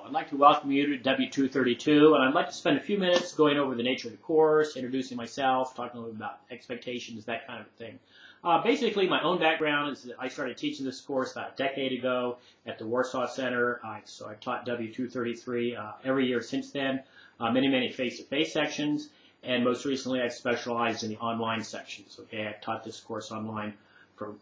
I'd like to welcome you to W232, and I'd like to spend a few minutes going over the nature of the course, introducing myself, talking a little bit about expectations, that kind of thing. Basically, my own background is that I started teaching this course about a decade ago at the Warsaw Center. So I've taught W233 every year since then, many face-to-face sections, and most recently I've specialized in the online sections. Okay, I've taught this course online for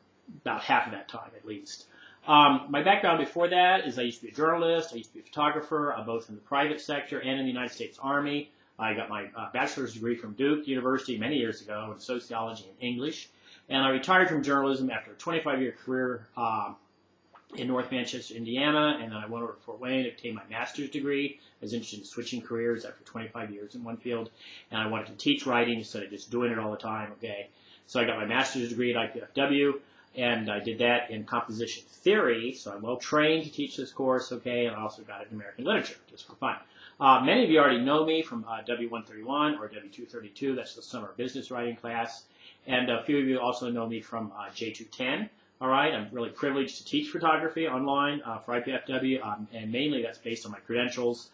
about half of that time at least. My background before that is I used to be a journalist, I used to be a photographer, both in the private sector and in the United States Army. I got my bachelor's degree from Duke University many years ago in sociology and English. And I retired from journalism after a 25-year career in North Manchester, Indiana, and then I went over to Fort Wayne and obtained my master's degree. I was interested in switching careers after 25 years in one field, and I wanted to teach writing instead of just doing it all the time, okay? So I got my master's degree at IPFW, and I did that in composition theory, so I'm well trained to teach this course, okay, and I also got it in American literature, just for fun. Many of you already know me from W131 or W232, that's the summer business writing class, and a few of you also know me from J210, all right? I'm really privileged to teach photography online for IPFW, and mainly that's based on my credentials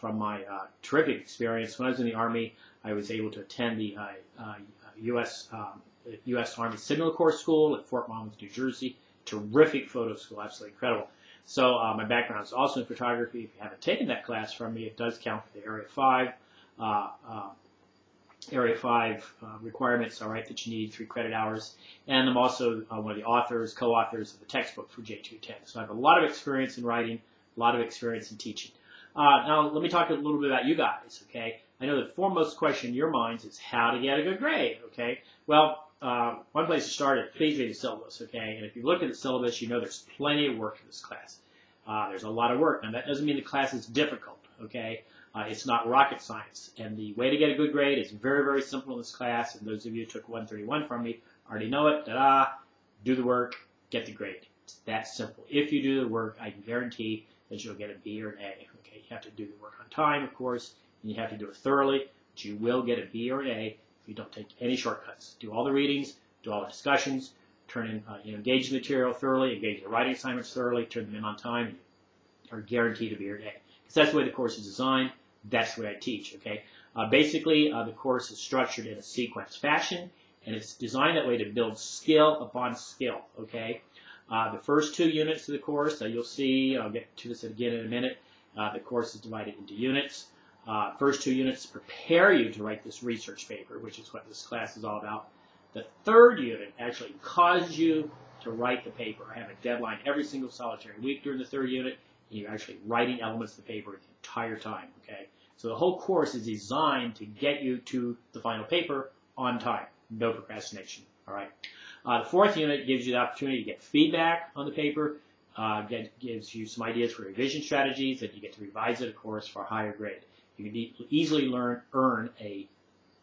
from my terrific experience. When I was in the Army, I was able to attend the U.S. Army Signal Corps School at Fort Monmouth, New Jersey. Terrific photo school, absolutely incredible. So my background is also in photography. If you haven't taken that class from me, it does count for the Area 5 requirements, all right, that you need 3 credit hours. And I'm also one of the authors, co-authors of the textbook for J210. So I have a lot of experience in writing, a lot of experience in teaching. Now, let me talk a little bit about you guys, okay? I know the foremost question in your minds is how to get a good grade, okay? Well, one place to start is please read the syllabus, okay? And if you look at the syllabus, you know there's plenty of work in this class. There's a lot of work. Now, that doesn't mean the class is difficult, okay? It's not rocket science. And the way to get a good grade is very, very simple in this class. And those of you who took 131 from me already know it. Ta-da! Do the work, get the grade. It's that simple. If you do the work, I can guarantee that you'll get a B or an A, okay? You have to do the work on time, of course, and you have to do it thoroughly, but you will get a B or an A if you don't take any shortcuts. Do all the readings, do all the discussions, turn in, engage the material thoroughly, engage the writing assignments thoroughly, turn them in on time, and you are guaranteed a B or an A. Because that's the way the course is designed. That's the way I teach, okay? Basically, the course is structured in a sequence fashion, and it's designed that way to build skill upon skill, okay? The first 2 units of the course, you'll see, I'll get to this again in a minute, the course is divided into units. First 2 units prepare you to write this research paper, which is what this class is all about. The 3rd unit actually causes you to write the paper. I have a deadline every single solitary week during the 3rd unit, and you're actually writing elements of the paper the entire time, okay? So the whole course is designed to get you to the final paper on time. No procrastination, all right? The 4th unit gives you the opportunity to get feedback on the paper, gives you some ideas for revision strategies, that you get to revise it, of course, for a higher grade. You can easily earn a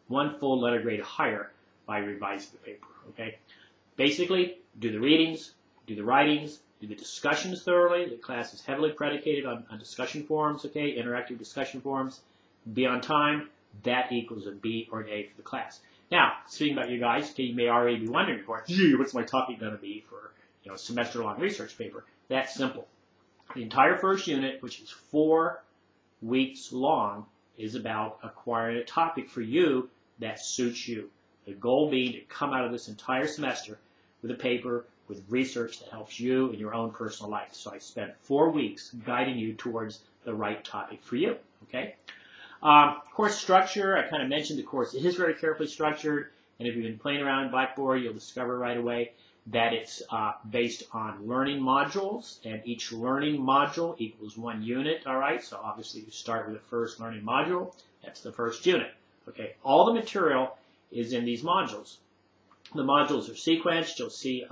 1 full letter grade higher by revising the paper, okay? Basically, do the readings, do the writings, do the discussions thoroughly. The class is heavily predicated on discussion forums, okay, interactive discussion forums. Be on time. That equals a B or an A for the class. Now, speaking about you guys, okay, you may already be wondering, gee, what's my topic going to be for a semester-long research paper? That's simple. The entire first unit, which is 4 weeks long, is about acquiring a topic for you that suits you. The goal being to come out of this entire semester with a paper with research that helps you in your own personal life. So I spent 4 weeks guiding you towards the right topic for you, okay? Course structure, I kind of mentioned the course is very carefully structured, and if you've been playing around in Blackboard, you'll discover right away that it's based on learning modules, and each learning module equals 1 unit, all right? So obviously you start with the first learning module. That's the first unit, okay? All the material is in these modules. The modules are sequenced. You'll see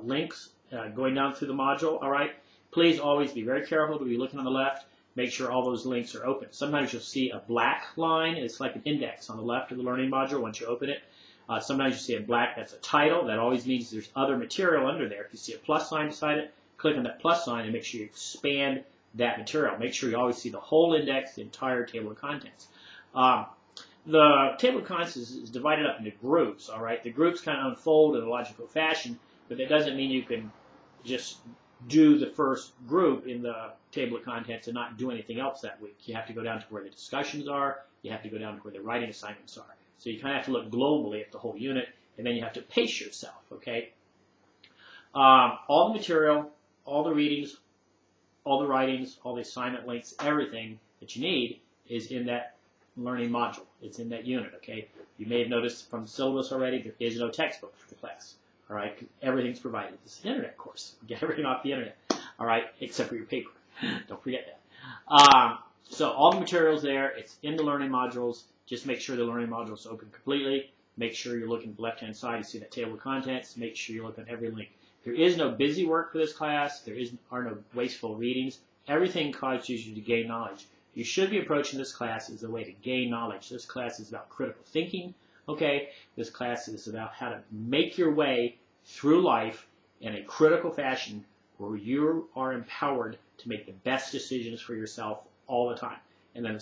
links going down through the module, all right? Please always be very careful to be looking on the left. Make sure all those links are open. Sometimes you'll see a black line. It's like an index on the left of the learning module once you open it. Sometimes you see a black, that's a title. That always means there's other material under there. If you see a plus sign beside it, click on that plus sign and make sure you expand that material. Make sure you always see the whole index, the entire table of contents. The table of contents is divided up into groups, all right? The groups kind of unfold in a logical fashion, but that doesn't mean you can just do the first group in the table of contents and not do anything else that week. You have to go down to where the discussions are. You have to go down to where the writing assignments are. So you kind of have to look globally at the whole unit, and then you have to pace yourself, okay? All the material, all the readings, all the writings, all the assignment links, everything that you need is in that learning module. It's in that unit, okay? You may have noticed from the syllabus already, there is no textbook for the class, all right? Everything's provided. This is an internet course. Get everything off the internet, all right, except for your paper. Don't forget that. So all the material's there. It's in the learning modules. Just make sure the learning module is open completely. Make sure you're looking at the left-hand side to see that table of contents. Make sure you look at every link. There is no busy work for this class. There are no wasteful readings. Everything causes you to gain knowledge. You should be approaching this class as a way to gain knowledge. This class is about critical thinking, okay? This class is about how to make your way through life in a critical fashion where you are empowered to make the best decisions for yourself all the time. And then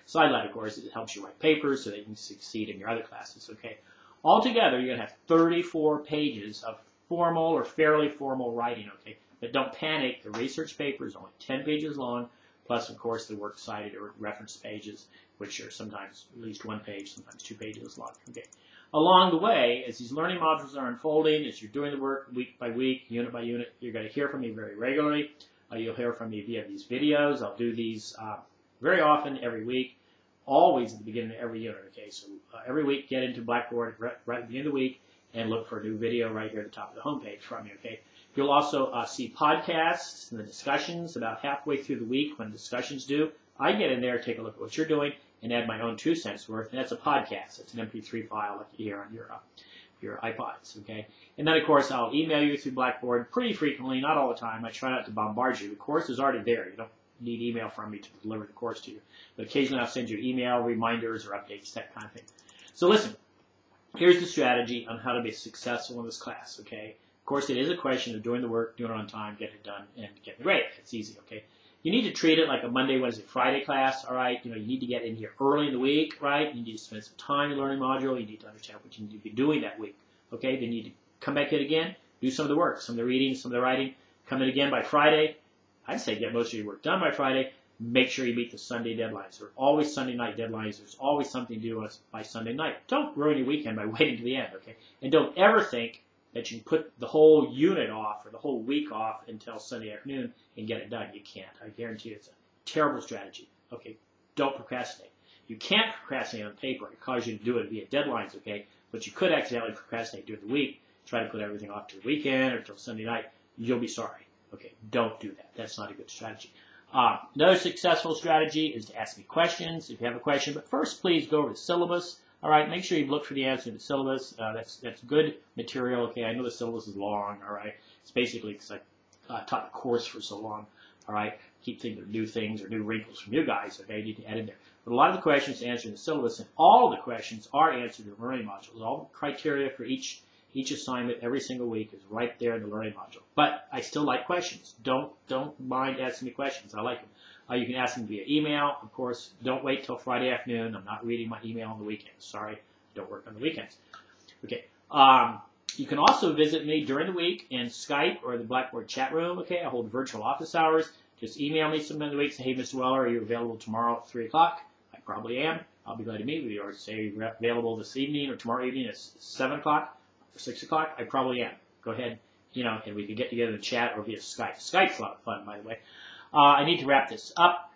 sideline, of course, it helps you write papers so that you can succeed in your other classes, okay? Altogether, you're going to have 34 pages of formal or fairly formal writing, okay? But don't panic. The research paper is only 10 pages long, plus, of course, the works cited or reference pages, which are sometimes at least 1 page, sometimes 2 pages long, okay? Along the way, as these learning modules are unfolding, as you're doing the work week by week, unit by unit, you're going to hear from me very regularly. You'll hear from me via these videos. I'll do these very often, every week, always at the beginning of every unit, okay? So every week, get into Blackboard right at the beginning of the week and look for a new video right here at the top of the homepage from me, okay? You'll also see podcasts and the discussions about halfway through the week when discussions due. I get in there, take a look at what you're doing, and add my own 2 cents worth, and that's a podcast. It's an MP3 file like you hear on your iPods, okay? And then, of course, I'll email you through Blackboard pretty frequently, not all the time. I try not to bombard you. The course is already there. You don't need email from me to deliver the course to you. But occasionally I'll send you email reminders or updates, that kind of thing. So listen, here's the strategy on how to be successful in this class, okay? Of course, it is a question of doing the work, doing it on time, getting it done, and getting the grade. It's easy, okay? You need to treat it like a Monday, Wednesday, Friday class, all right? You know, you need to get in here early in the week, right? You need to spend some time in the learning module. You need to understand what you need to be doing that week, okay? Then you need to come back in again, do some of the work, some of the reading, some of the writing. Come in again by Friday. I'd say get most of your work done by Friday. Make sure you meet the Sunday deadlines. There are always Sunday night deadlines. There's always something to do by Sunday night. Don't ruin your weekend by waiting to the end, okay? And don't ever think that you can put the whole unit off or the whole week off until Sunday afternoon and get it done. You can't. I guarantee you it's a terrible strategy. Okay, don't procrastinate. You can't procrastinate on paper. It causes you to do it via deadlines, okay? But you could accidentally procrastinate during the week. Try to put everything off to the weekend or until Sunday night. You'll be sorry. Okay, don't do that. That's not a good strategy. Another successful strategy is to ask me questions if you have a question. But first, please go over the syllabus. All right, make sure you look for the answer to the syllabus. That's good material. Okay, I know the syllabus is long. All right, it's basically because I taught the course for so long. All right, keep thinking of new things or new wrinkles from you guys. Okay, you need to add in there. But a lot of the questions answered in the syllabus, and all of the questions are answered in the learning modules. All the criteria for each assignment every single week is right there in the learning module. But I still like questions. Don't mind asking me questions. I like them. You can ask them via email. Of course, don't wait till Friday afternoon. I'm not reading my email on the weekends. Sorry, I don't work on the weekends. Okay. You can also visit me during the week in Skype or the Blackboard chat room. Okay, I hold virtual office hours. Just email me sometime in the week. Say, hey, Mr. Weller, are you available tomorrow at 3 o'clock? I probably am. I'll be glad to meet with you. Or say you're available this evening or tomorrow evening at 7 o'clock or 6 o'clock. I probably am. Go ahead, and we can get together and chat or via Skype. Skype's a lot of fun, by the way. I need to wrap this up.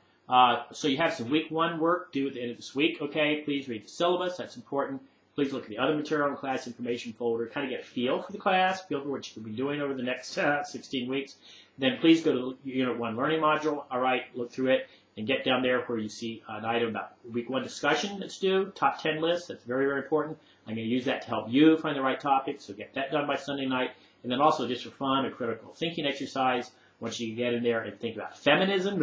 So you have some week 1 work due at the end of this week. Okay, please read the syllabus. That's important. Please look at the other material in the class information folder. Kind of get a feel for the class, feel for what you could be doing over the next 16 weeks. Then please go to Unit 1 Learning Module. All right, look through it and get down there where you see an item about week 1 discussion that's due, top 10 list. That's very, very important. I'm going to use that to help you find the right topic, so get that done by Sunday night. And then also just for fun, a critical thinking exercise. Once you get in there and think about feminism,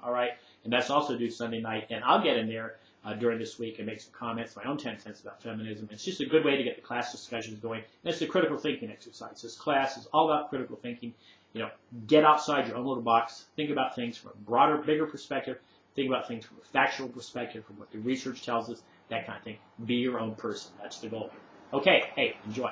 all right, and that's also due Sunday night. And I'll get in there during this week and make some comments, my own 10 cents about feminism. It's just a good way to get the class discussions going. And it's a critical thinking exercise. This class is all about critical thinking. Get outside your own little box. Think about things from a broader, bigger perspective. Think about things from a factual perspective, from what the research tells us, that kind of thing. Be your own person. That's the goal. Okay, hey, enjoy.